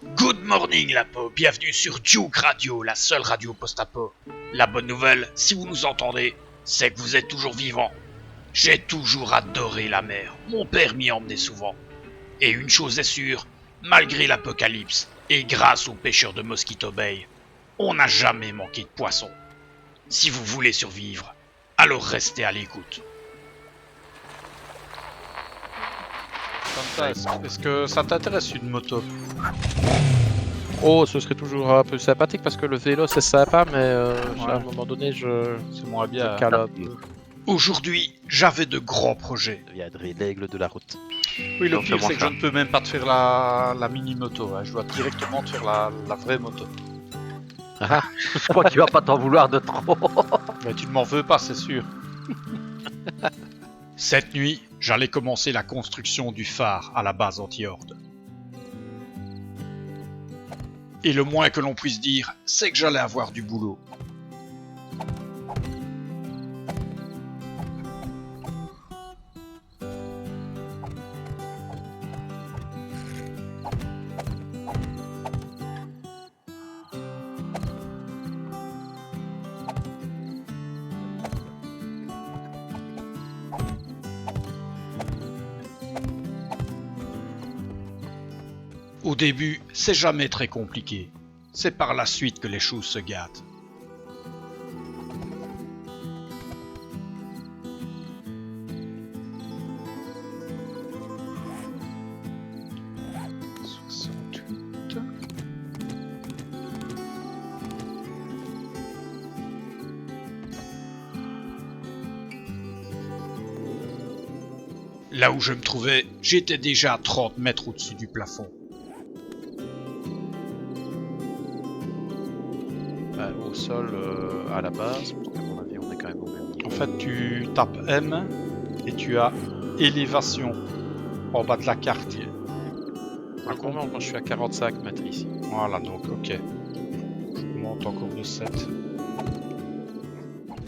Good morning Lapo, bienvenue sur Duke Radio, la seule radio post-apo. La bonne nouvelle, si vous nous entendez, c'est que vous êtes toujours vivants. J'ai toujours adoré la mer, mon père m'y emmenait souvent. Et une chose est sûre, malgré l'apocalypse et grâce aux pêcheurs de Mosquito Bay, on n'a jamais manqué de poissons. Si vous voulez survivre, alors restez à l'écoute. Est-ce que ça t'intéresse une moto? Oh, ce serait toujours un peu sympathique parce que le vélo c'est sympa, mais à un moment donné, C'est moins bien. je cale un peu. Aujourd'hui, j'avais de grands projets. Je deviendrai l'aigle de la route. Oui, le Non, pire c'est c'est que je ne peux même pas te faire la mini-moto. Hein. Je dois directement te faire la vraie moto. Ah, Je crois qu'il va pas t'en vouloir de trop. Mais tu ne m'en veux pas, c'est sûr. Cette nuit, j'allais commencer la construction du phare à la base anti-horde. Et le moins que l'on puisse dire, c'est que j'allais avoir du boulot. Au début, c'est jamais très compliqué. C'est par la suite que les choses se gâtent. Là où je me trouvais, j'étais déjà à 30 mètres au-dessus du plafond. Au sol, à la base, parce qu'à mon avis, on est quand même au même niveau. En fait, tu tapes M et tu as élévation en bas de la carte. À combien? Moi, je suis à 45 mètres ici. Voilà, donc ok. Je monte encore de 7.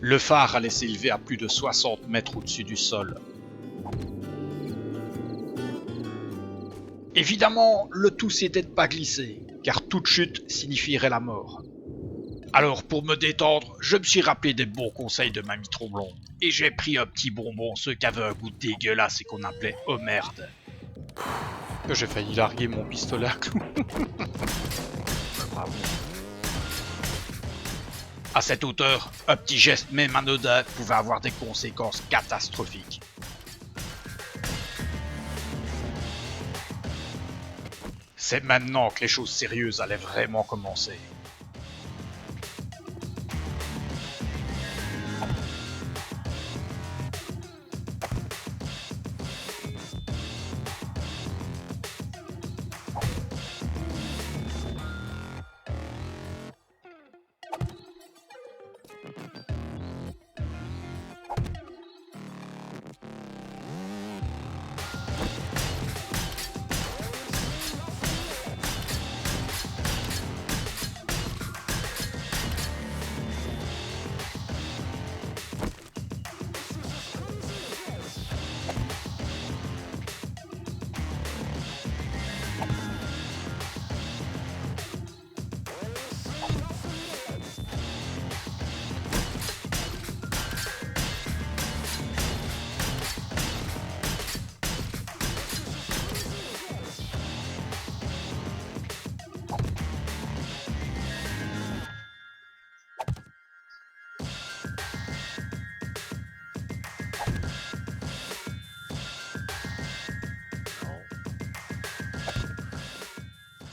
Le phare allait s'élever à plus de 60 mètres au-dessus du sol. Évidemment, le tout c'était de pas glisser, car toute chute signifierait la mort. Alors pour me détendre, je me suis rappelé des bons conseils de Mamie Tromblon, et j'ai pris un petit bonbon, ceux qui avaient un goût dégueulasse et qu'on appelait « oh merde ». J'ai failli larguer mon pistolet à clous. À cette hauteur, un petit geste même anodin pouvait avoir des conséquences catastrophiques. C'est maintenant que les choses sérieuses allaient vraiment commencer.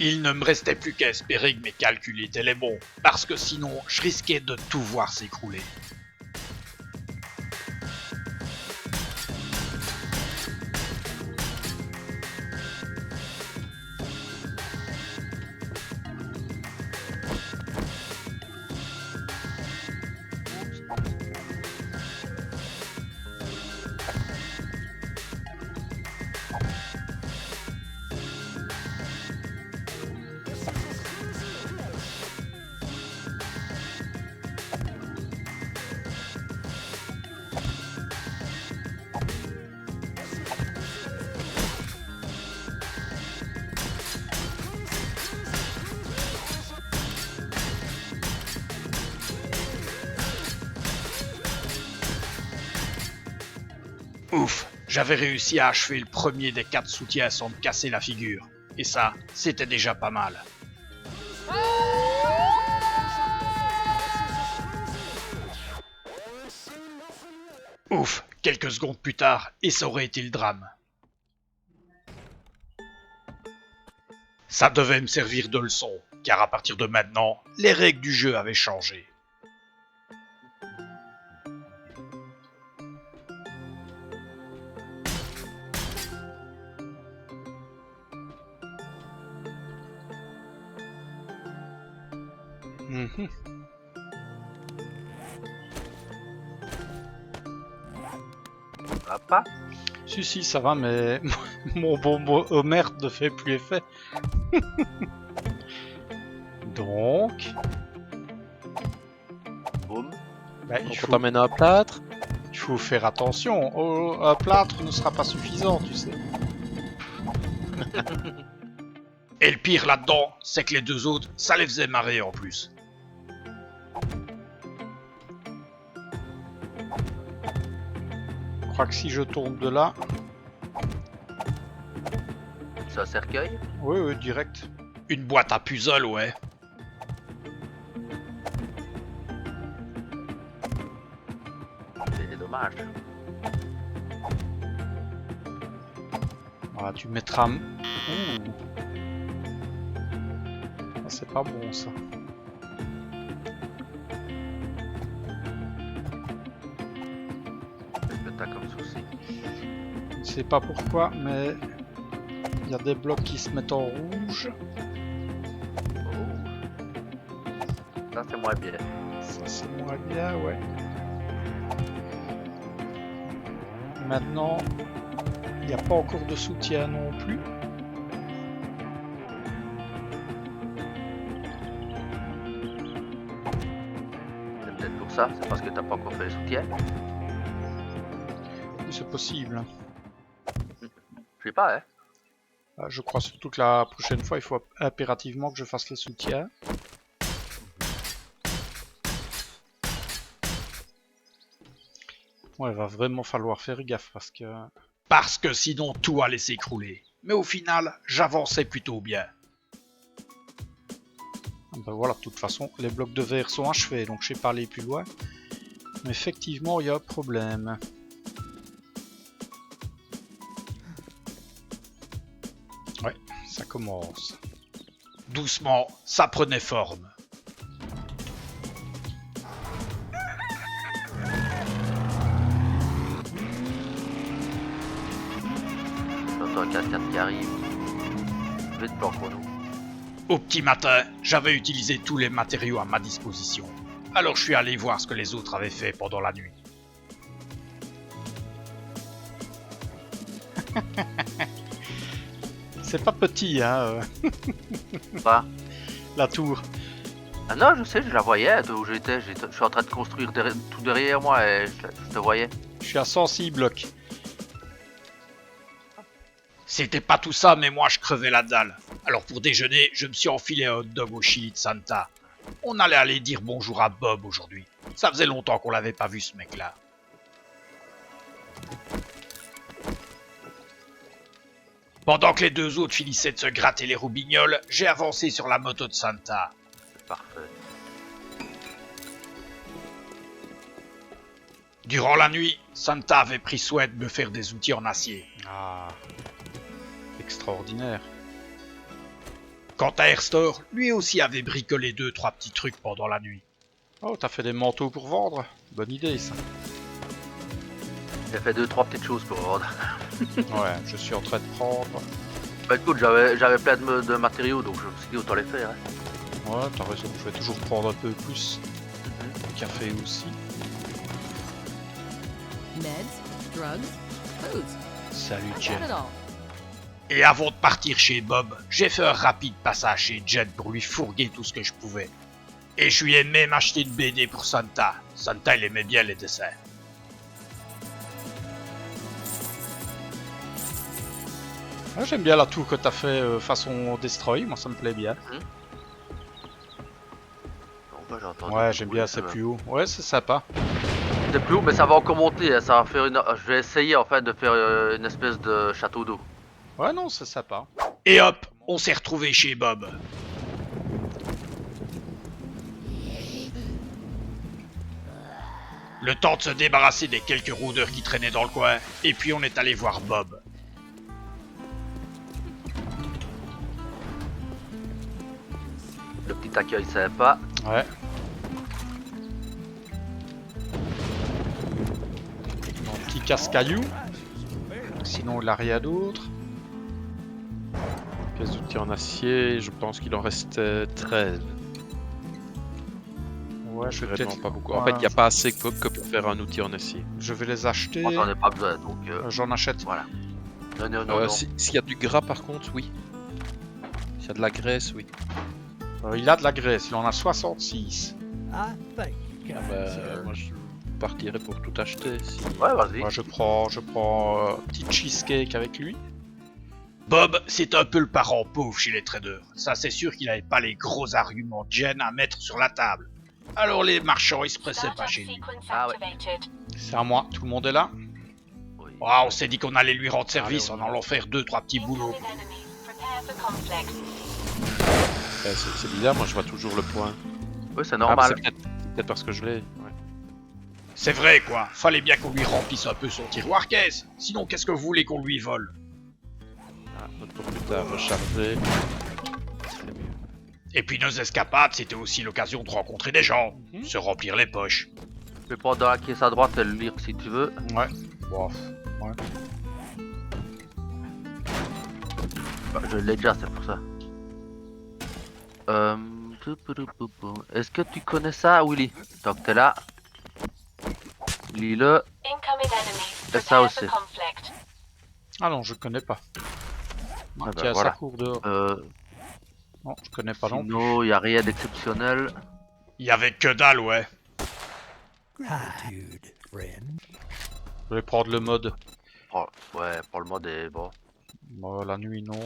Il ne me restait plus qu'à espérer que mes calculs étaient les bons, parce que sinon je risquais de tout voir s'écrouler. Ouf, j'avais réussi à achever le premier des 4 soutiens sans me casser la figure. Et ça, c'était déjà pas mal. Ouf, quelques secondes plus tard, et ça aurait été le drame. Ça devait me servir de leçon, car à partir de maintenant, les règles du jeu avaient changé. Mhm. Ça va pas? Si, ça va, mais mon bonbon Homer ne fait plus effet. Donc, Boum. bah, Donc on t'emmène à un plâtre. il faut faire attention. Un plâtre ne sera pas suffisant, tu sais. Et le pire là-dedans, c'est que les 2 autres, ça les faisait marrer en plus. Je crois que si je tourne de là, C'est un cercueil? oui, direct. Une boîte à puzzle, ouais. C'est dommage. Voilà, tu mettras... Ouh. Ah, c'est pas bon, ça. Qu'est-ce que t'as comme souci? Je ne sais pas pourquoi, mais... il y a des blocs qui se mettent en rouge. Oh. Ça c'est moins bien. Ça, c'est moins bien, ouais. Maintenant, il n'y a pas encore de soutien non plus. C'est peut-être pour ça, c'est parce que t'as pas encore fait les soutiens. C'est possible. Je sais pas, hein. Je crois surtout que la prochaine fois, il faut impérativement que je fasse les soutiens. Ouais, il va vraiment falloir faire gaffe parce que... Parce que sinon tout allait s'écrouler. Mais au final, j'avançais plutôt bien. Ben voilà, de toute façon, les blocs de verre sont achevés, donc je sais pas aller plus loin. Mais effectivement, il y a un problème. Ouais, ça commence. Doucement, ça prenait forme. J'entends un 4x4 qui arrive. Vite plan chrono. Au petit matin, j'avais utilisé tous les matériaux à ma disposition. Alors je suis allé voir ce que les autres avaient fait pendant la nuit. C'est pas petit, hein, Pas. la tour. Ah non, je sais, je la voyais d'où j'étais. Je suis en train de construire tout derrière moi et je te voyais. Je suis à 106 blocs. C'était pas tout ça, mais moi je crevais la dalle. Alors pour déjeuner, je me suis enfilé un hot dog au chili de Santa. On allait aller dire bonjour à Bob aujourd'hui. Ça faisait longtemps qu'on l'avait pas vu ce mec-là. Pendant que les 2 autres finissaient de se gratter les roubignoles, j'ai avancé sur la moto de Santa. C'est parfait. Durant la nuit, Santa avait pris soin de me faire des outils en acier. Ah, extraordinaire. Quant à Airstore, lui aussi avait bricolé 2-3 petits trucs pendant la nuit. Oh, t'as fait des manteaux pour vendre? Bonne idée, ça. J'ai fait 2-3 petites choses pour vendre. Ouais, je suis en train de prendre... Bah écoute, j'avais plein de matériaux donc je me suis dit autant les faire. Hein. Ouais, t'as raison, je vais toujours prendre un peu plus. Le café aussi. Meds, drugs, foods. Salut, I've got Jen. it all. Et avant de partir chez Bob, j'ai fait un rapide passage chez Jen pour lui fourguer tout ce que je pouvais. Et je lui ai même acheté une BD pour Santa. Santa, il aimait bien les dessins. Ah, j'aime bien la tour que t'as fait façon Destroy, moi ça me plaît bien. Donc, bah, j'ai entendu Ouais, du j'aime bruit, bien, ça c'est va. plus haut. Ouais, c'est sympa. C'était plus haut, mais ça va encore monter. Hein, ça va faire une... Je vais essayer en fait de faire une espèce de château d'eau. Ouais, non, c'est sympa. Et hop, on s'est retrouvé chez Bob. Le temps de se débarrasser des quelques rôdeurs qui traînaient dans le coin, et puis on est allé voir Bob. Le petit accueil sympa. Ouais. Mon petit casse-caillou. Sinon, il n'a rien d'autre. Pièces d'outils en acier, je pense qu'il en restait 13. Ouais, je vais Vraiment peut-être... pas beaucoup. Ouais, En fait, il n'y a pas assez que pour faire un outil en acier. Je vais les acheter. Moi, j'en ai pas besoin, donc J'en achète. voilà. Non. S'il y a du gras, par contre, oui. S'il y a de la graisse, oui. Il a de la graisse, il en a 66. Moi, je partirais pour tout acheter. Si... Ouais, vas-y. Moi, je prends petit cheesecake avec lui. Bob, c'est un peu le parent pauvre chez les traders. Ça, c'est sûr qu'il n'avait pas les gros arguments de Jen à mettre sur la table. Alors les marchands, ils se pressaient pas chez lui. Ah ouais. C'est à moi, tout le monde est là. Oui. Oh, on s'est dit qu'on allait lui rendre service en allant faire 2-3 petits boulots. C'est bizarre, moi je vois toujours le point. Oui, c'est Ah, mais normal. c'est peut-être parce que je l'ai. Ouais. C'est vrai, quoi. Fallait bien qu'on lui remplisse un peu son tiroir caisse. Sinon, qu'est-ce que vous voulez qu'on lui vole? Ah, notre pour plus tard, recharger. C'est mieux. Et puis nos escapades, c'était aussi l'occasion de rencontrer des gens, se remplir les poches. Tu peux prendre dans la caisse à droite et le lire si tu veux. Ouais. Bon. Ouais. Bah, je l'ai déjà, c'est pour ça. Est-ce que tu connais ça, Willy? Tant que t'es là. Lis-le. Et ça aussi. Ah non, je connais pas. Ah bah, Tiens, voilà. ça court dehors. Non, je connais pas non plus. Sinon, y a rien d'exceptionnel. Il y avait que dalle, ouais. Je vais prendre le mode. Oh, ouais, pour le mode est bon. Bon, la nuit, non.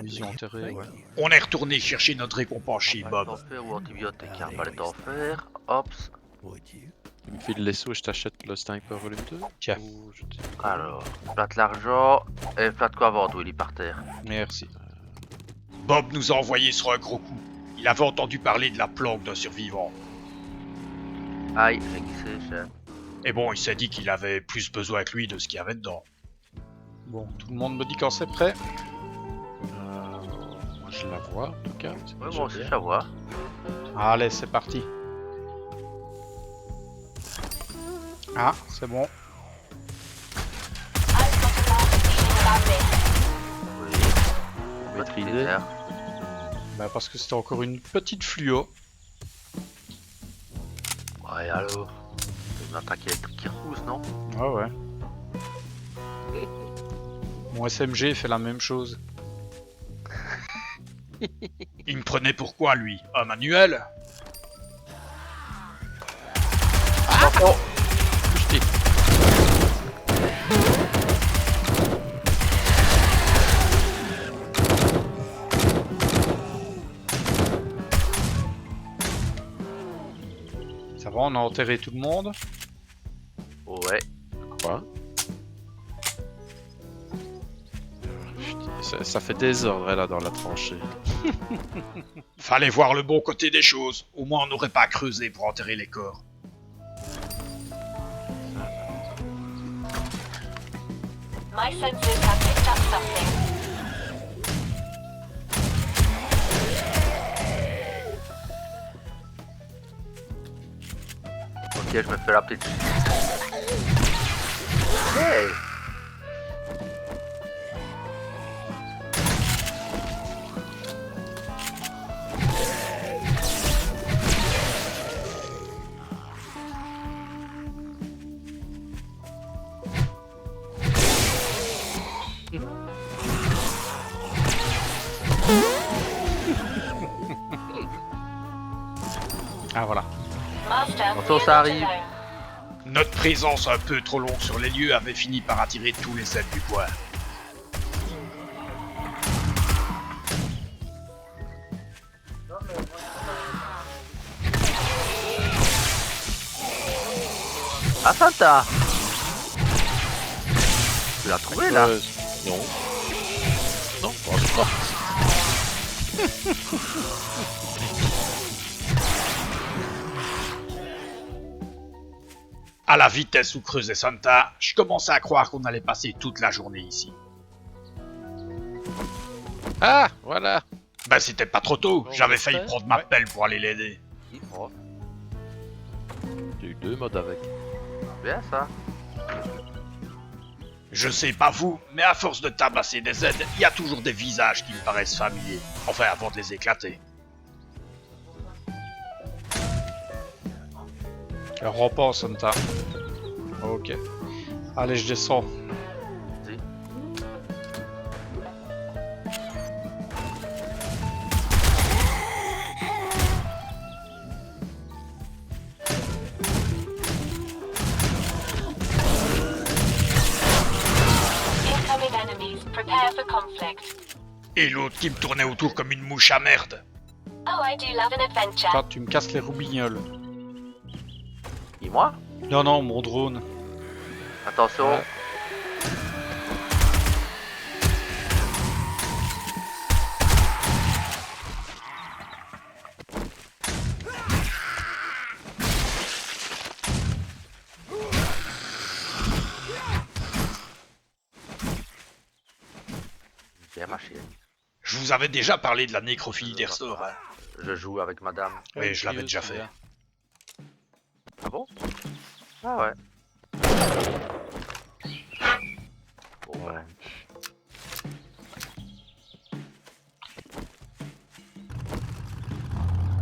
Vision enterrée, ouais. On est retourné chercher notre récompense chez Arbalète Bob. d'enfer ou antibiotique. Arbalète d'enfer. Hops. Tu me files les sous et je t'achète le sniper volume 2. Tiens. Ou je te- Alors, plate l'argent. Et plate quoi vendre, Willy, par terre. Merci. Bob nous a envoyé sur un gros coup. Il avait entendu parler de la planque d'un survivant. Aïe, j'ai glissé, cher. Et bon, il s'est dit qu'il avait plus besoin que lui de ce qu'il y avait dedans. Bon, tout le monde me dit quand c'est prêt. Moi je la vois en tout cas. c'est Ouais, déjà moi aussi, bien. je vois. Allez, c'est parti. Ah, c'est bon. Oui. Maîtrisé. Bah, parce que c'était encore une petite fluo. Ouais, alors. C'est une attaque électrique qui repousse, non? Ah ouais. Mon SMG fait la même chose. Il me prenait pour quoi, lui? Un manuel? Touche-t'y. Ça va, on a enterré tout le monde. Ouais. Quoi? Ça fait désordre là dans la tranchée. Fallait voir le bon côté des choses. Au moins, on n'aurait pas creusé pour enterrer les corps. My senses have picked up something. Ok, je me fais la petite. Hey. Ah voilà. Master, Bonsoir, you're ça not arrive. alone. Notre présence un peu trop longue sur les lieux avait fini par attirer tous les aides du coin. Ah, Santa! Tu l'as trouvé là? Non. Non, pas encore. À la vitesse où creusait Santa, je commençais à croire qu'on allait passer toute la journée ici. Ah, voilà. Ben c'était pas trop tôt, Bon, j'avais j'espère. failli prendre ma Ouais. pelle pour aller l'aider. Oh, J'ai eu 2 modes avec. bien ça. Je sais pas vous, mais à force de tabasser des aides, il y a toujours des visages qui me paraissent familiers. Enfin, avant de les éclater. Repas, Santa. Ok. Allez, je descends. Vas-y. Incoming enemies. Prepare for conflict. Et l'autre qui me tournait autour comme une mouche à merde. Oh, I do love an adventure. Attends, tu me casses les roubignoles. Et moi? Non, non, mon drone. Attention. Ouais. Bien marché. Je vous avais déjà parlé de la nécrophilie des ressorts. Hein. Je joue avec madame. Oui, je l'avais déjà fait. Ah bon? Ah ouais. Bon, ouais.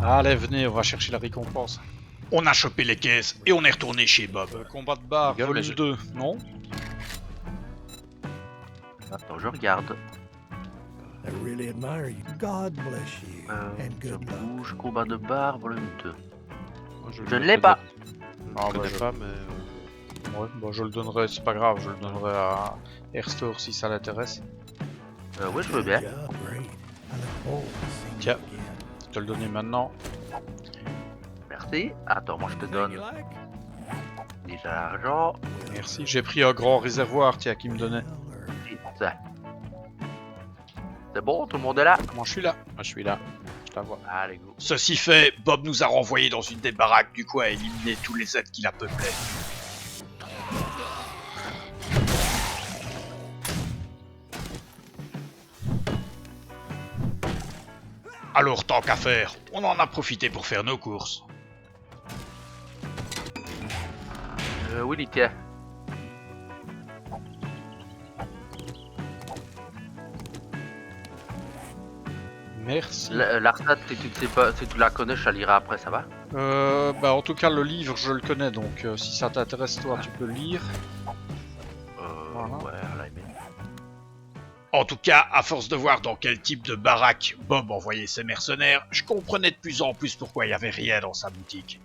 Allez, venez, on va chercher la récompense. On a chopé les caisses et on est retourné chez Bob. Combat de bar, Gueule, mais volume 2, non? Attends, je regarde. I really admire you. God bless you and Je good luck. bouge, combat de bar, volume 2. Moi, Je le ne connais l'ai pas. Ah, Je connais bah, pas, mais... Ouais, bah, je le donnerai, c'est pas grave, je le donnerai à Airstore si ça l'intéresse. Oui, je veux bien. Good job, great. I look forward to seeing Tiens. you again. Je te le donner maintenant. Merci. Attends, moi je te Thing donne you like? déjà l'argent. Merci, j'ai pris un grand réservoir, tiens, qui me donnait. Well, or- Vite. C'est bon, tout le monde est là? Moi, je suis là. Moi, je suis là. Je la vois. Allez, go. Ceci fait, Bob nous a renvoyés dans une des baraques du coin et éliminé tous les aides qui la peuplaient. Alors tant qu'à faire, on en a profité pour faire nos courses. Willy, tiens. Merci. L'Arsat, si tu ne sais pas, si tu la connais, je la lirai après, ça va? Bah, en tout cas, le livre, je le connais, donc si ça t'intéresse, toi, tu peux le lire. Voilà. Ouais, à la limite. En tout cas, à force de voir dans quel type de baraque Bob envoyait ses mercenaires, je comprenais de plus en plus pourquoi il n'y avait rien dans sa boutique.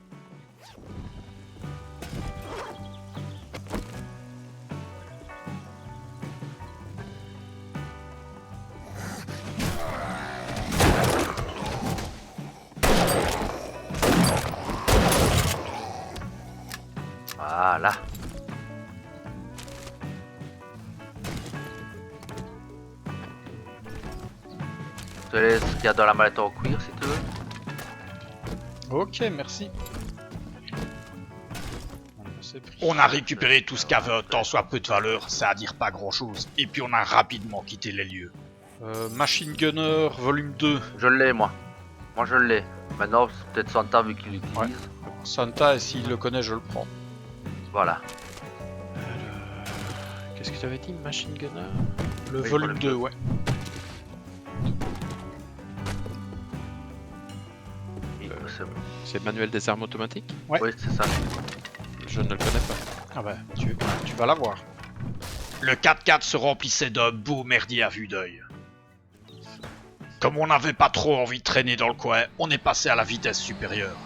Voilà. Je te laisse ce qu'il y a dans la mallette en cuir si tu veux. Ok, merci. C'est pris. On a récupéré tout ce qu'avait tant soit peu de valeur, c'est à dire pas grand chose, et puis on a rapidement quitté les lieux. Machine Gunner, volume 2. Je l'ai moi. Moi je l'ai. Maintenant c'est peut-être Santa vu qu'il l'utilise. Ouais. Santa, et s'il le connaît, je le prends. Voilà. Qu'est-ce que tu avais dit, Machine Gunner? Le Oui, volume volume 2, 2. ouais. C'est le manuel des armes automatiques? Ouais. Oui, c'est ça. Je ne le connais pas. Ah bah, tu vas l'avoir. Le 4x4 se remplissait d'un beau merdier à vue d'œil. Comme on n'avait pas trop envie de traîner dans le coin, on est passé à la vitesse supérieure.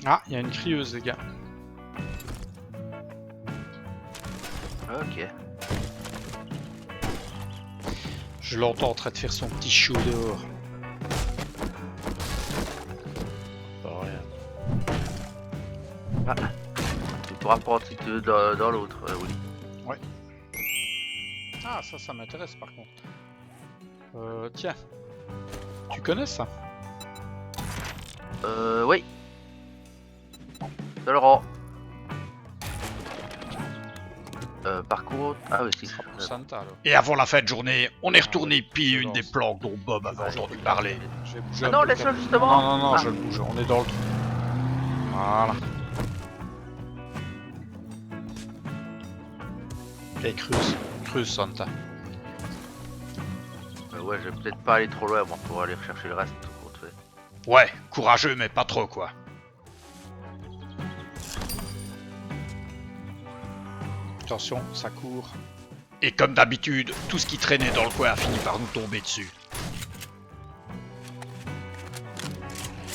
Ah, il y a une crieuse, les gars. Ok. Je l'entends en train de faire son petit show dehors. Oh, rien. pourras prendre si tu veux dans l'autre, Willy. Ah, ça m'intéresse par contre. Tiens. Tu connais ça? Oui. De Laurent. Par contre... Ah oui, si. Santa alors. Et avant la fin de journée, on est retourné piller une des planques dont Bob avait entendu parler. Je vais bouger Ah un non, peu laisse-le comme- justement. Non, Ah. je le bouge, on est dans le trou. Voilà. Et creuse Santa. Ouais, je vais peut-être pas aller trop loin pour aller rechercher le reste, tout compte fait. Ouais, courageux mais pas trop quoi. Attention, ça court. Et comme d'habitude, tout ce qui traînait dans le coin a fini par nous tomber dessus.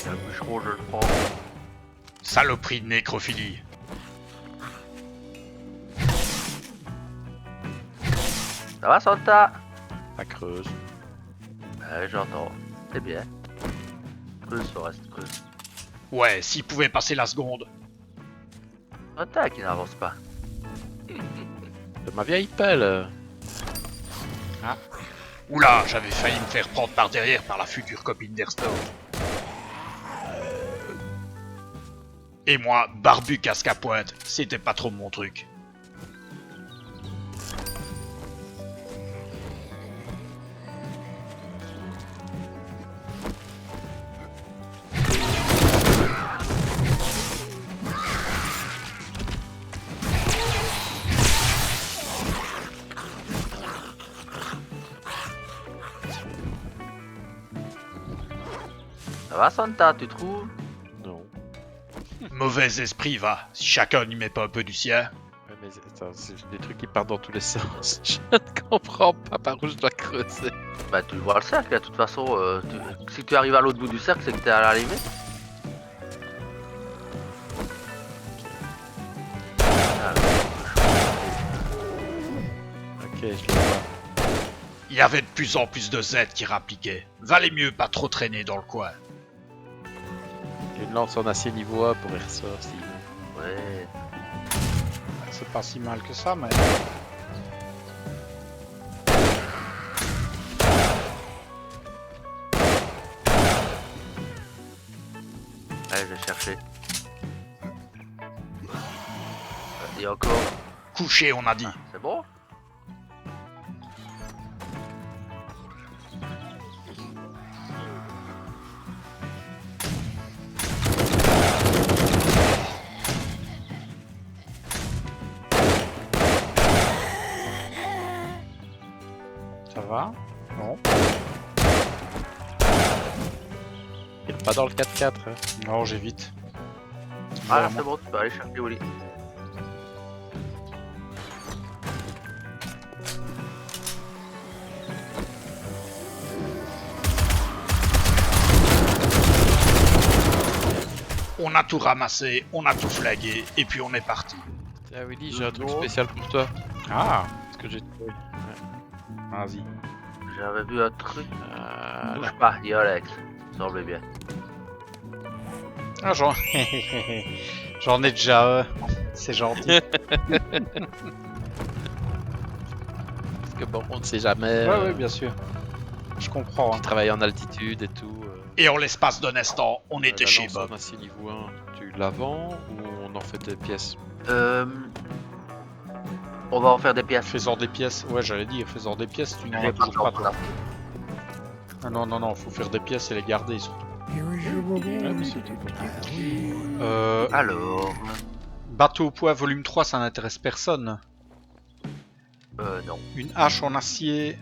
Le bûcheron, je le prends. Saloperie de nécrophilie. Ça va, Santa? Ça creuse. Ouais, j'entends. C'est bien. Creuse, Forest, creuse. Ouais, s'il pouvait passer la seconde. Santa qui n'avance pas. De ma vieille pelle. Oula, j'avais failli me faire prendre par derrière par la future copine d'Airstone. Et moi, barbu casque à pointe, c'était pas trop mon truc. Ça va, Santa, tu trouves? Non. Mauvais esprit, va, si chacun n'y met pas un peu du sien. Ouais, mais attends, c'est des trucs qui partent dans tous les sens. Je ne comprends pas par où je dois creuser. Bah, tu vois le cercle, de toute façon. Si tu arrives à l'autre bout du cercle, c'est que t'es à la limite. Ok, je le vois. Il y avait de plus en plus de Z qui rappliquaient. Valait mieux pas trop traîner dans le coin. Une lance en acier niveau 1 pour y ressortir. Ouais. C'est pas si mal que ça, mais... Allez, je vais chercher. Et encore. Couché, on a dit. C'est bon? Ça va? Non. Il est pas dans le 4-4. Hein. Non, j'évite. Ah, Vraiment. c'est bon, tu peux aller chercher Willy. On a tout ramassé, on a tout flagué, et puis on est parti. Tiens, Willy, j'ai un truc spécial pour toi. Ah, Parce que j'ai trouvé. vas-y. J'avais vu un truc. Voilà. Bouge pas, dis Alex. Semble bien. Ah, j'en... j'en ai déjà un. C'est gentil. Parce que bon, on ne sait jamais. Ouais, bien sûr. Je comprends. Hein. Travailler en altitude et tout. Et en l'espace d'un instant, on était La chez lance Bob. en acier niveau 1, tu la vends ou on en fait des pièces? On va en faire des pièces. Faisant des pièces. Ouais, j'allais dire, faisant des pièces, tu n'en J'ai as pas le toujours pas, temps pour toi. ça. Ah non, faut faire des pièces et les garder surtout. Here is your reward. Alors. Bateau au poids volume 3, ça n'intéresse personne. Non. Une hache en acier,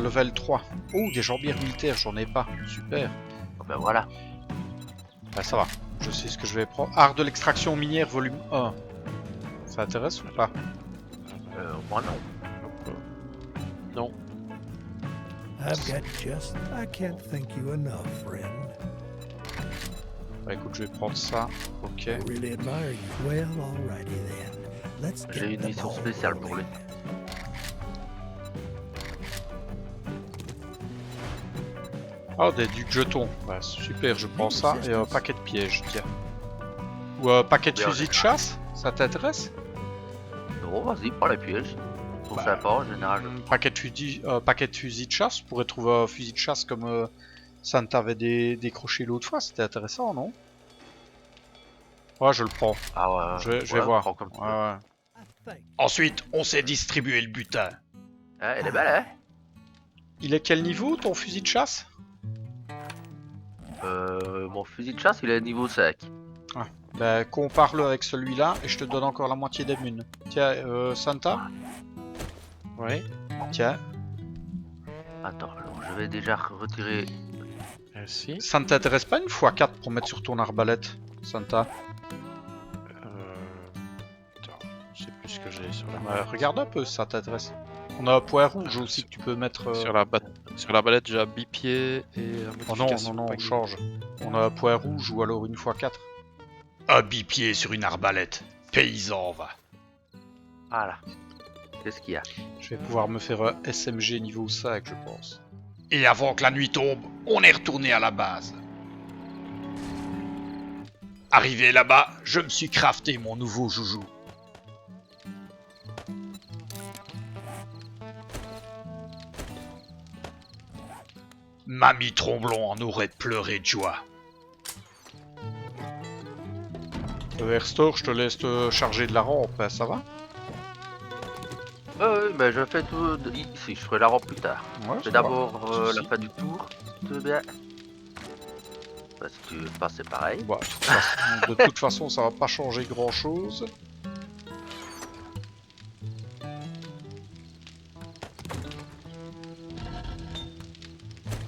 level 3. Oh, des jambières militaires, j'en ai pas. Super. Ben voilà. Bah ça va, je sais ce que je vais prendre. Art de l'extraction minière, volume 1. Ça intéresse ou pas? Moi non. Non. I've got just. I can't thank you enough, friend. Bah écoute, je vais prendre ça. Ok. I really admire you. Well, alrighty then. Let's J'ai get une the mission ball spéciale pour lui. rolling. Oh, des ducs jetons. Bah super, je prends ça. Et un paquet de pièges, tiens. Ou un paquet de Bien, fusils de chasse. Ça t'intéresse? Non, vas-y, prends les pièges. Ils sont Bah, sympas en général. Paquet de fusils de chasse, on pourrait trouver un fusil de chasse comme Santa avait décroché l'autre fois, c'était intéressant, non? Ouais, je le prends. Ah ouais, Je vais voir. prends comme tu veux. Ouais. I think Ensuite, on s'est distribué le butin. Elle est belle, hein? Il est quel niveau ton fusil de chasse? Mon fusil de chasse, il est niveau 5. Ben, compare-le avec celui-là et je te donne encore la moitié des munes. Tiens, Santa? Oui. Tiens, Attends, alors je vais déjà retirer. Merci. ça ne t'intéresse pas une x4 pour mettre sur ton arbalète, Santa? Attends, je sais plus ce que j'ai sur la Regarde un peu si ça t'intéresse. On a un point rouge aussi que tu peux mettre... Sur la balette, j'ai un bipied et la Oh modification. non, pas on change. On a un point rouge ou alors une x4. Un bipied sur une arbalète. Paysan, va. Voilà. Qu'est-ce qu'il y a? Je vais pouvoir me faire un SMG niveau 5, je pense. Et avant que la nuit tombe, on est retourné à la base. Arrivé là-bas, je me suis crafté mon nouveau joujou. Mamie Tromblon en aurait pleuré de joie. Airstore, je te laisse te charger de la rampe, hein, ça va? Oui, mais je fais tout ici. Je ferai la rampe plus tard. Ouais, Je fais ça d'abord va. Pas de la soucis. fin du tour, si tu veux bien. Parce que tu veux pas, c'est pareil. Bah, de toute façon, ça va pas changer grand-chose.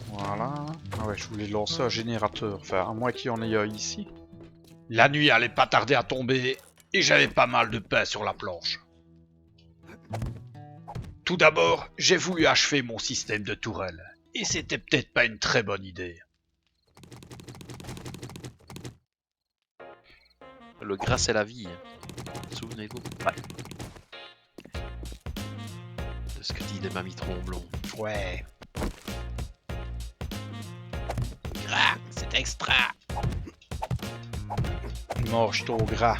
Voilà. Ah ouais, je voulais lancer un générateur. Enfin, à moins qu'il y en ait un ici. La nuit allait pas tarder à tomber et j'avais pas mal de pain sur la planche. Tout d'abord, j'ai voulu achever mon système de tourelles. Et c'était peut-être pas une très bonne idée. Le gras, c'est la vie. Souvenez-vous. De ce que dit les mamies Tromblon. Ouais. Gras, c'est extra. Mange ton gras.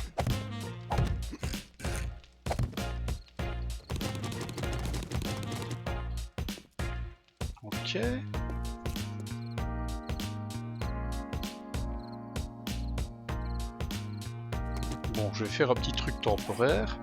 Ok. Bon, je vais faire un petit truc temporaire.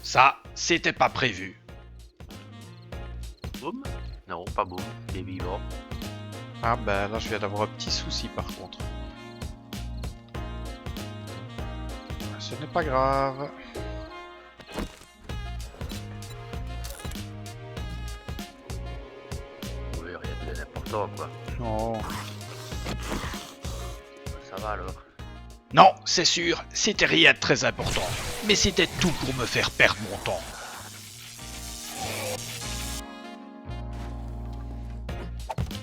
Ça, c'était pas prévu. Boum? Non, pas boum. Il est vivant. Ah bah là je viens d'avoir un petit souci par contre. Ce n'est pas grave. Oui, rien de n'importe quoi. Non. Ça va alors. Non, c'est sûr, c'était rien de très important. Mais c'était tout pour me faire perdre mon temps.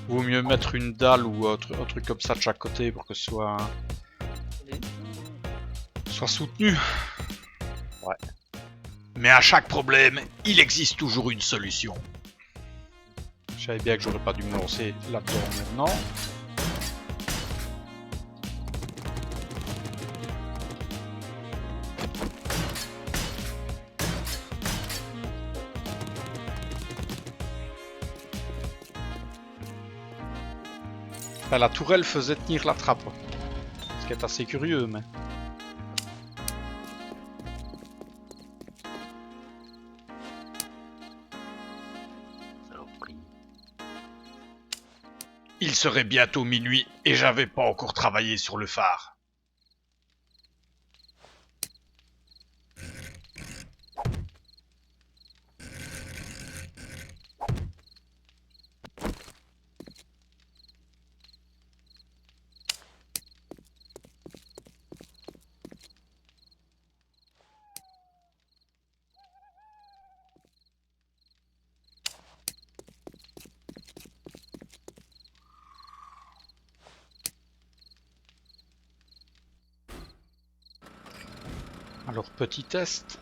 Vaut mieux mettre une dalle ou un truc comme ça de chaque côté pour que ce soit soutenu. Mais à chaque problème, il existe toujours une solution. Je savais bien que j'aurais pas dû me lancer là-dedans maintenant. Enfin, la tourelle faisait tenir la trappe. Ce qui est assez curieux, mais... Saloperie. Il serait bientôt minuit et j'avais pas encore travaillé sur le phare. Alors, petit test.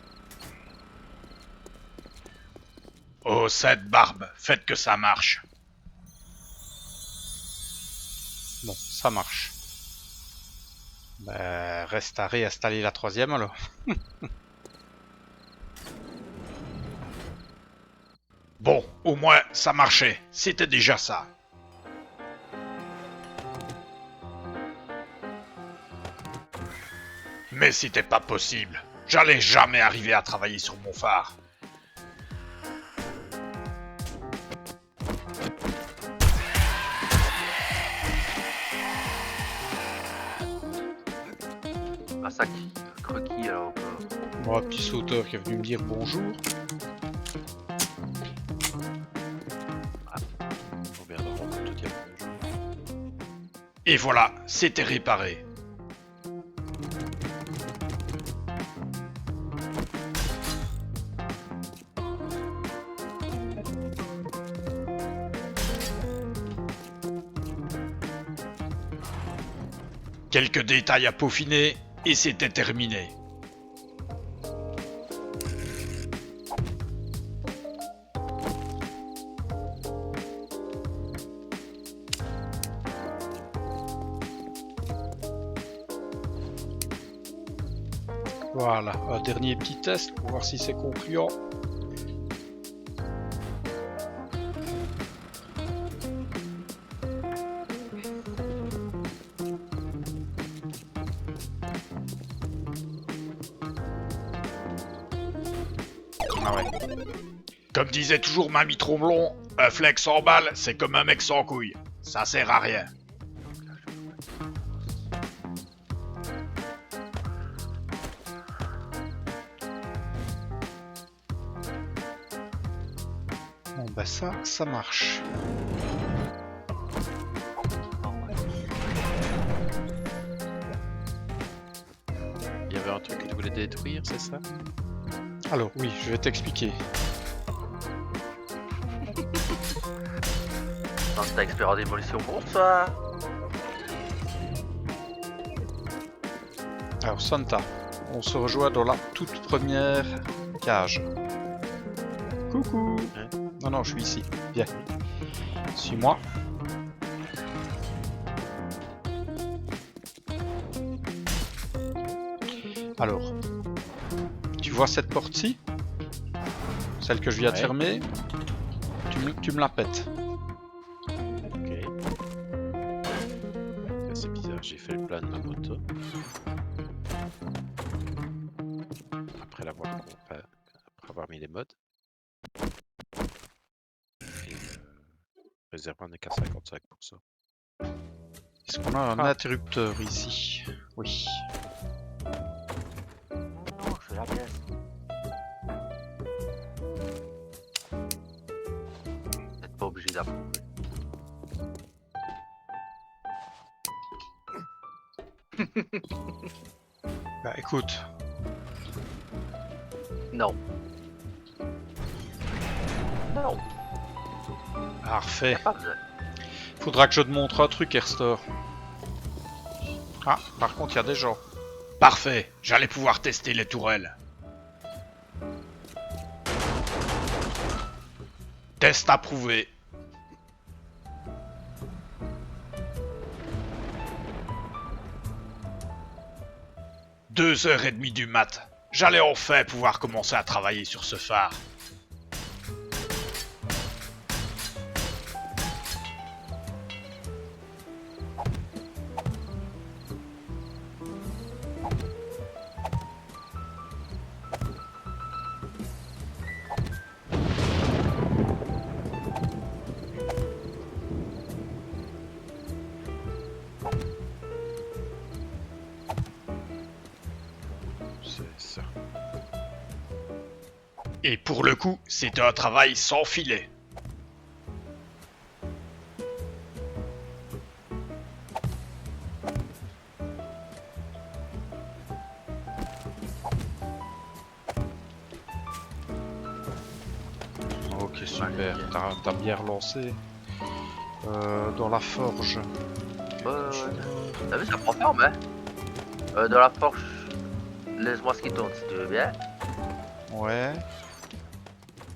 Oh, cette barbe, faites que ça marche. Bon, ça marche. Ben, reste à réinstaller la troisième alors. Bon, au moins, ça marchait. C'était déjà ça. Mais c'était pas possible. J'allais jamais arriver à travailler sur mon phare. Ah, ça qui croquis alors. Bon, un petit sauteur qui est venu me dire bonjour. On vient de rencontrer tout bonjour. Et voilà, c'était réparé. Quelques détails à peaufiner et c'était terminé. Voilà, un dernier petit test pour voir si c'est concluant. Ah ouais. Comme disait toujours Mamie Tromblon, un flex sans balle, c'est comme un mec sans couilles. Ça sert à rien. Bon bah ça marche. Il y avait un truc que tu voulais détruire, c'est ça? Alors oui, je vais t'expliquer. Non, t'as expert en démolition pour ça. Alors Santa, on se rejoint dans la toute première cage. Coucou. Hein? Non, non, je suis ici. Viens. Suis-moi. Alors, tu vois cette porte-ci? Celle que je viens de Ouais. fermer? Tu me la pètes. Ok. Ça, c'est bizarre, j'ai fait le plein de ma moto. Après après avoir mis les modes. Et réservoir n'est qu'à 55%. Est-ce qu'on a un Ah. interrupteur ici? Oui. Non, je fais la pièce. Vous n'êtes pas obligé d'approuver. Bah écoute, Non. Non, parfait. pas besoin. Faudra que je te montre un truc, Erstor. Ah, par contre, il y a des gens. Parfait, j'allais pouvoir tester les tourelles. Test approuvé. « 2h30 du mat. J'allais enfin pouvoir commencer à travailler sur ce phare. C'est ça. Et pour le coup, c'était un travail sans filet. Ok, super. T'as bien relancé. Dans la forge. Ouais. T'as vu, ça prend forme, hein. Dans la forge, laisse-moi ce qui tourne si tu veux bien. Ouais.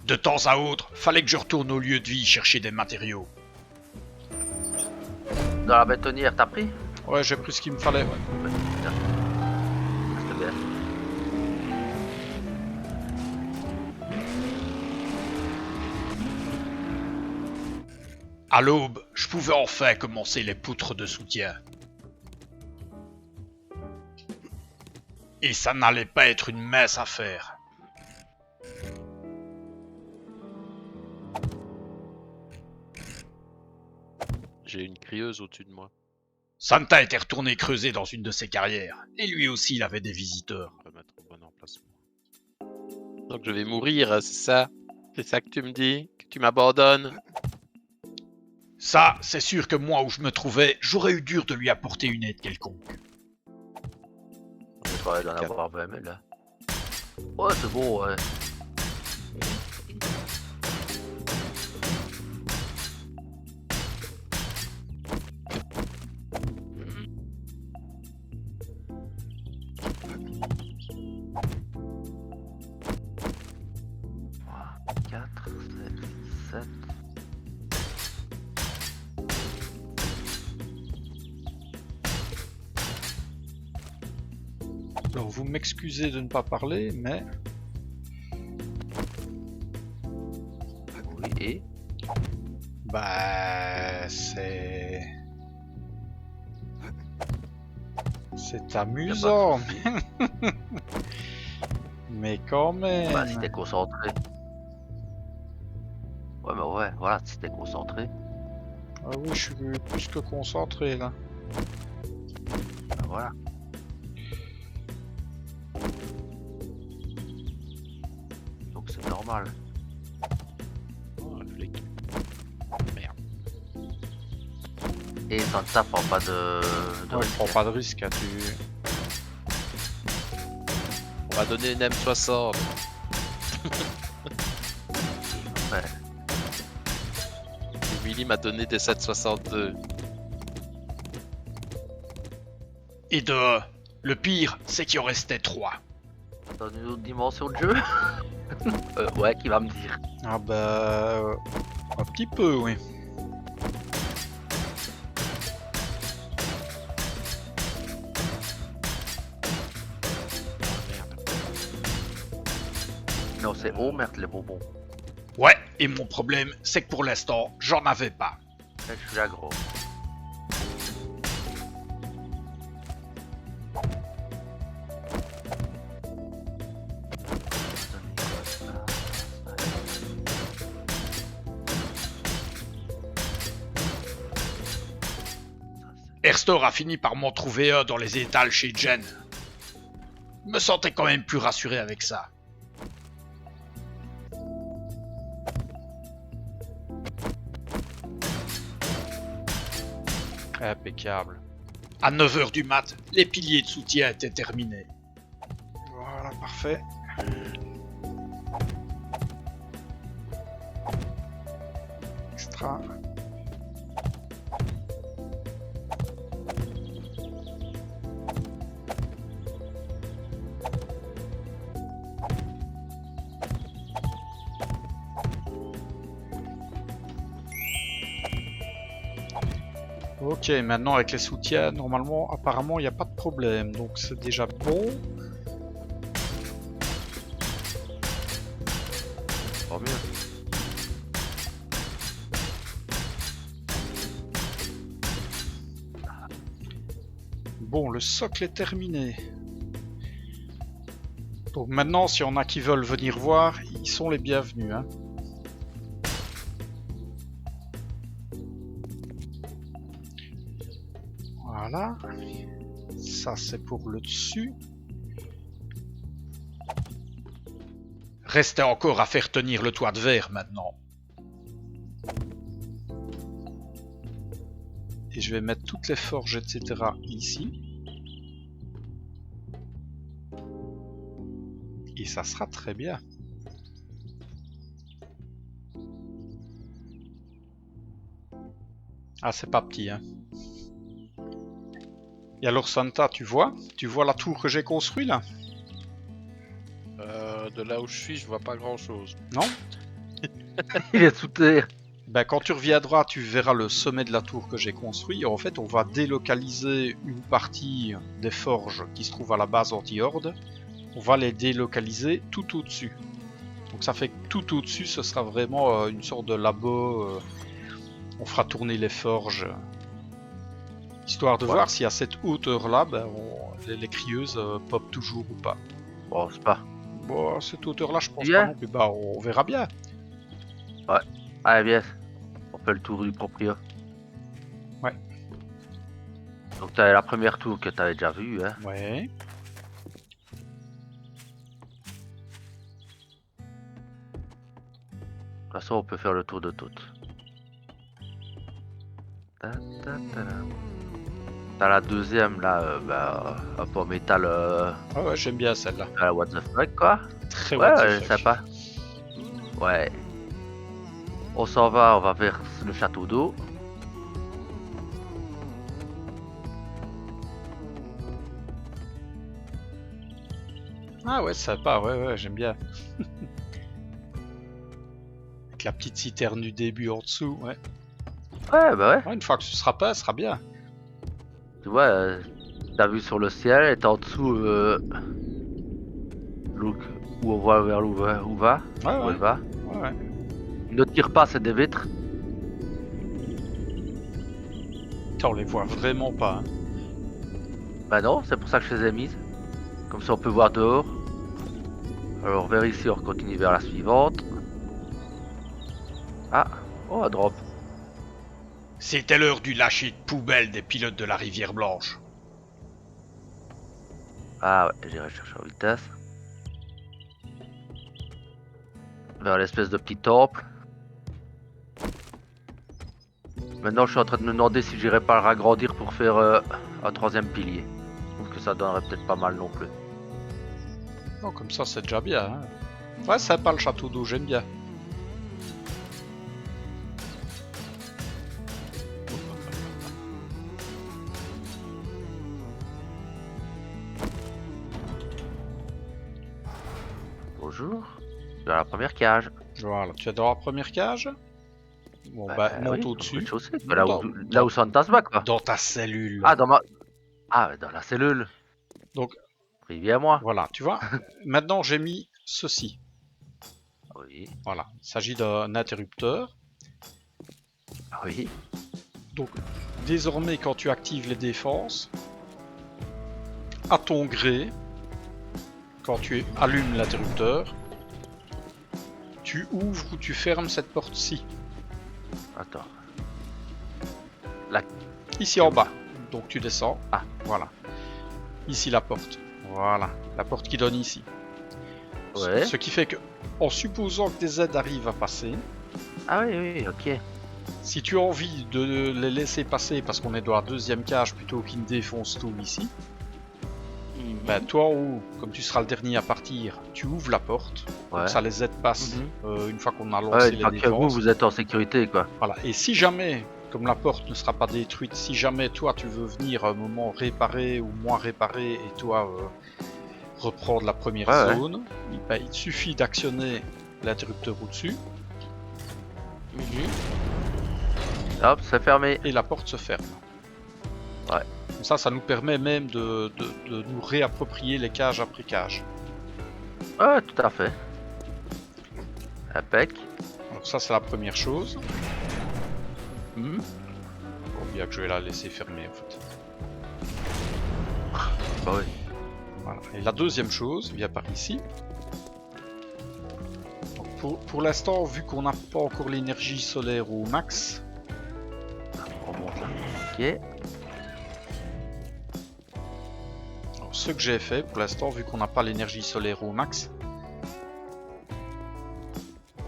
De temps à autre, fallait que je retourne au lieu de vie chercher des matériaux. Dans la bétonnière, t'as pris? Ouais, j'ai pris ce qu'il me fallait. Ouais. Tiens. Reste bien. À l'aube, je pouvais enfin commencer les poutres de soutien. Et ça n'allait pas être une mince affaire. J'ai une crieuse au-dessus de moi. Santa était retourné creuser dans une de ses carrières, et lui aussi il avait des visiteurs. On va mettre au bon emplacement. Donc je vais mourir, c'est ça? C'est ça que tu me dis? Que tu m'abandonnes? Ça, c'est sûr que moi où je me trouvais, j'aurais eu dur de lui apporter une aide quelconque. Je croyais d'en avoir 20 000 là. Ouais, c'est bon, ouais. Quatre, 7. Alors vous m'excusez de ne pas parler, mais Oui, et bah c'est amusant, mais quand même. bah, si t'es concentré. Ouais, mais ouais, voilà, si t'es concentré, Ah oui, je suis plus que concentré là. bah voilà. Donc c'est normal. Oh, un flic. Merde. Et Santa prend pas de Ouais, risque. prends pas de risque, hein, On va donner une M60. Ouais. Et Willy m'a donné des 762. Et le pire, c'est qu'il en restait 3. Dans une autre dimension de jeu. Ouais, qui va me dire. Ah bah un petit peu, oui. Non, c'est oh merde les bonbons. Ouais, et mon problème, c'est que pour l'instant, j'en avais pas. Là, je suis là gros. Erstor a fini par m'en trouver un dans les étals chez Jen. Je me sentais quand même plus rassuré avec ça. Impeccable. À 9h du mat, les piliers de soutien étaient terminés. Voilà, parfait. Extra. Ok, maintenant avec les soutiens, normalement, apparemment, il n'y a pas de problème. Donc c'est déjà bon. Tant mieux. Bon, le socle est terminé. Donc maintenant, si on a qui veulent venir voir, ils sont les bienvenus, hein. Voilà. Ça, c'est pour le dessus. Restait encore à faire tenir le toit de verre maintenant. Et je vais mettre toutes les forges, etc. ici. Et ça sera très bien. Ah, c'est pas petit, hein. Et alors Santa, tu vois la tour que j'ai construite là? De là où je suis, je vois pas grand chose. Non? Il est sous terre. Ben, quand tu reviendras, tu verras le sommet de la tour que j'ai construit. En fait, on va délocaliser une partie des forges qui se trouvent à la base anti-horde. On va les délocaliser tout au-dessus. Donc ça fait que tout au-dessus, ce sera vraiment une sorte de labo. On fera tourner les forges. Histoire de voir si à cette hauteur-là, ben, les crieuses pop toujours ou pas. Bon, c'est pas. Bon, à cette hauteur-là, je pense Yeah. pas non plus. Bah, on verra bien. Allez, bien. On fait le tour du proprio. Ouais. Donc t'avais la première tour que t'avais déjà vue, hein. Ouais. De toute façon, on peut faire le tour de toutes. T'as la deuxième là, un peu en métal Ah ouais, j'aime bien celle-là. à la what the fuck quoi. Très Ouais, what the ouais, fuck. sympa. Ouais. On s'en va, on va vers le château d'eau. Ah ouais, sympa, ouais, j'aime bien. Avec la petite citerne du début en dessous, ouais. Ouais, bah ouais. Ouais, une fois que ce sera pas, ce sera bien. Tu vois, t'as vu sur le ciel et t'es en dessous look, où on voit vers où va, où Ouais, elle va. ouais. Ne tire pas, c'est des vitres. Putain, on les voit vraiment pas. Hein. Bah non, c'est pour ça que je les ai mises. Comme ça on peut voir dehors. Alors vers ici, on continue vers la suivante. Ah, oh, un drop. C'était l'heure du lâcher de poubelle des pilotes de la rivière Blanche. Ah ouais, j'irai chercher en vitesse. Vers l'espèce de petit temple. Maintenant, je suis en train de me demander si j'irai pas le ragrandir pour faire un troisième pilier. Je trouve que ça donnerait peut-être pas mal non plus. Oh, comme ça, c'est déjà bien. Hein. Ouais, sympa le château d'eau, j'aime bien. Bonjour. Vers la première cage. Voilà, tu es dans la première cage. Bon, bah, monte oui, au-dessus. rez-de-chaussée, Non, là où Santa se bat, quoi. Dans ta cellule. Ah, dans ma... Ah, dans la cellule. Donc, Rivière-moi. voilà, tu vois. Maintenant, j'ai mis ceci. Oui. Voilà, il s'agit d'un interrupteur. Oui. Donc, désormais, quand tu actives les défenses, à ton gré, quand tu allumes l'interrupteur, tu ouvres ou tu fermes cette porte-ci, Attends. ici en bas. Donc tu descends. Ah. Voilà. Ici la porte. Voilà, la porte qui donne ici. Ouais. Ce qui fait que, en supposant que des aides arrivent à passer, Ah oui, oui, ok. si tu as envie de les laisser passer parce qu'on est dans la deuxième cage plutôt qu'ils ne défoncent tout ici, ben toi en haut, comme tu seras le dernier à partir, tu ouvres la porte, Ouais. comme ça les aides passent une fois qu'on a lancé Ouais, les tant que défenses. vous êtes en sécurité, quoi. Voilà. Et si jamais, comme la porte ne sera pas détruite, si jamais toi tu veux venir un moment réparer ou moins réparer et toi reprendre la première Ouais, zone, ben, il te suffit d'actionner l'interrupteur au-dessus Hop, c'est fermé. et la porte se ferme. Ouais. Comme ça nous permet même de nous réapproprier les cages après cage. Ouais, tout à fait. Impec. Donc ça c'est la première chose. Bon, bien que je vais la laisser fermer en fait. Bah oui. Voilà. Et la deuxième chose vient par ici. Donc pour l'instant, vu qu'on n'a pas encore l'énergie solaire au max, On remonte là. Ok. alors, ce que j'ai fait pour l'instant, vu qu'on n'a pas l'énergie solaire au max,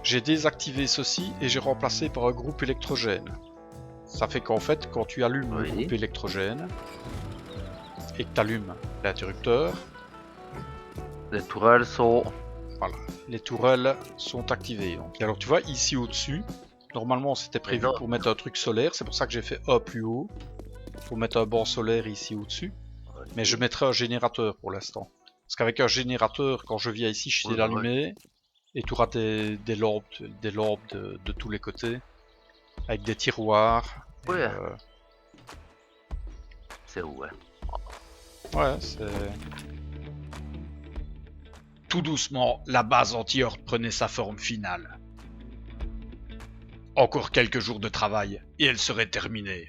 j'ai désactivé ceci et j'ai remplacé par un groupe électrogène. Ça fait qu'en fait, quand tu allumes le Oui. groupe électrogène et que tu allumes l'interrupteur, Les tourelles sont... les tourelles sont activées. Donc, alors tu vois, ici au-dessus, normalement c'était prévu non. pour mettre un truc solaire, c'est pour ça que j'ai fait un plus haut, pour mettre un banc solaire ici au-dessus. Mais je mettrai un générateur pour l'instant. Parce qu'avec un générateur, quand je viens ici, je sais Ouais, l'allumer, et tu auras des lampes de tous les côtés, avec des tiroirs. et, Ouais. C'est où, ouais. ouais, c'est... Tout doucement, la base anti-horde prenait sa forme finale. Encore quelques jours de travail, et elle serait terminée.